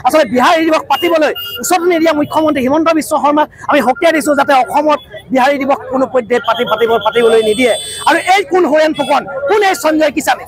আসলে বিহাৰী দিৱস পাতিবলৈ উচত নিদিয়া মুখ্যমন্ত্ৰী হিমন্ত বিশ্ব শৰ্মাক আমি সকিয়াই দিছোঁ যাতে অসমত বিহাৰী দিৱস কোনো পৰ্যায়ত পাতিবলৈ নিদিয়ে। আৰু এই কোন হৰেণ ফুকন, কোন এই সঞ্জয় কিষাণে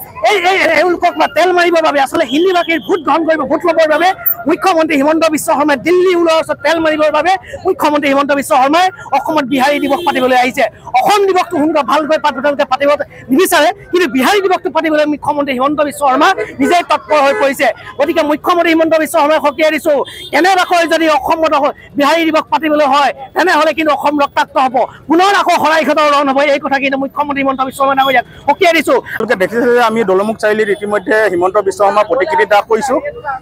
এওঁলোকক তেল মাৰিবৰ বাবে আচলতে হিন্দী ভাষীৰ ভোট গ্ৰহণ কৰিব, ভোট ল'বৰ বাবে মুখ্যমন্ত্ৰী হিমন্ত বিশ্ব শৰ্মাই দিল্লী ওলোৱাৰ ওচৰত তেল মাৰিবৰ বাবে মুখ্যমন্ত্ৰী হিমন্ত বিশ্ব শৰ্মাই অসমত বিহাৰী দিৱস পাতিবলৈ আহিছে। অসম দিৱসটো সোনকালে ভালকৈ তেওঁলোকে পাতিব নিবিচাৰে, কিন্তু বিহাৰী দিৱসটো পাতিবলৈ মুখ্যমন্ত্ৰী হিমন্ত বিশ্ব শৰ্মা নিজেই তৎপৰ হৈ পৰিছে। গতিকে মুখ্যমন্ত্ৰী হিমন্ত বিশ্ব শৰ্মাই সকিয়াই দিছোঁ, কেনেবাকৈ যদি অসমত বিহাৰী দিৱস পাতিবলৈ হয় তেনেহ'লে কিন্তু অসম ৰক্তাক্ত হ'ব, পুনৰ আকৌ শৰাইঘাটৰ ৰণ হ'ব। এই কথা কিন্তু মুখ্যমন্ত্ৰী হিমন্ত বিশ্ব শৰ্মাই ডাঙৰীয়াক সকিয়াই দিছোঁ। দেখিছে যে আমি দলমুখ চাৰিআলিত ইতিমধ্যে হিমন্ত বিশ্ব শৰ্মাৰ প্ৰতিকৃতি দাহ কৰিছোঁ।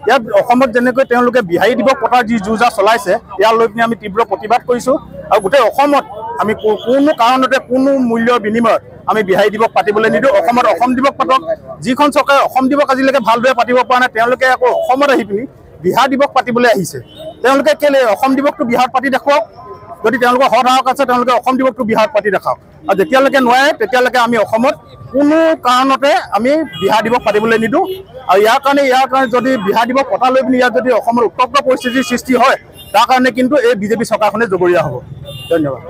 ইয়াত অসমত যেনেকৈ তেওঁলোকে বিহাৰী দিৱস পতাৰ যি যুঁজা চলাইছে, ইয়াক লৈ পিনে আমি তীব্ৰ প্ৰতিবাদ কৰিছোঁ। আৰু গোটেই অসমত আমি কোনো কাৰণতে কোনো মূল্যৰ বিনিময়ত আমি বিহাৰী দিৱস পাতিবলৈ নিদিওঁ। অসমত অসম দিৱস পাতক। যিখন চৰকাৰে অসম দিৱস আজিলৈকে ভালদৰে পাতিব পৰা নাই, তেওঁলোকে আকৌ অসমত আহি পিনি বিহাৰ দিৱস পাতিবলৈ আহিছে। তেওঁলোকে কেলে অসম দিৱসটো বিহাৰত পাতি দেখুৱাওক। যদি তেওঁলোকৰ সদায়ক আছে তেওঁলোকে অসম দিৱসটো বিহাৰত পাতি দেখাওক। আৰু যেতিয়ালৈকে নোৱাৰে তেতিয়ালৈকে আমি অসমত কোনো কাৰণতে আমি বিহাৰ দিৱস পাতিবলৈ নিদিওঁ। আৰু ইয়াৰ কাৰণে যদি বিহাৰ দিৱস পতা লৈ পিনি ইয়াত যদি অসমৰ উত্তপ্ত পৰিস্থিতিৰ সৃষ্টি হয়, তাৰ কাৰণে কিন্তু এই বিজেপি চৰকাৰখনে জগৰীয়া হ'ব। ধন্যবাদ।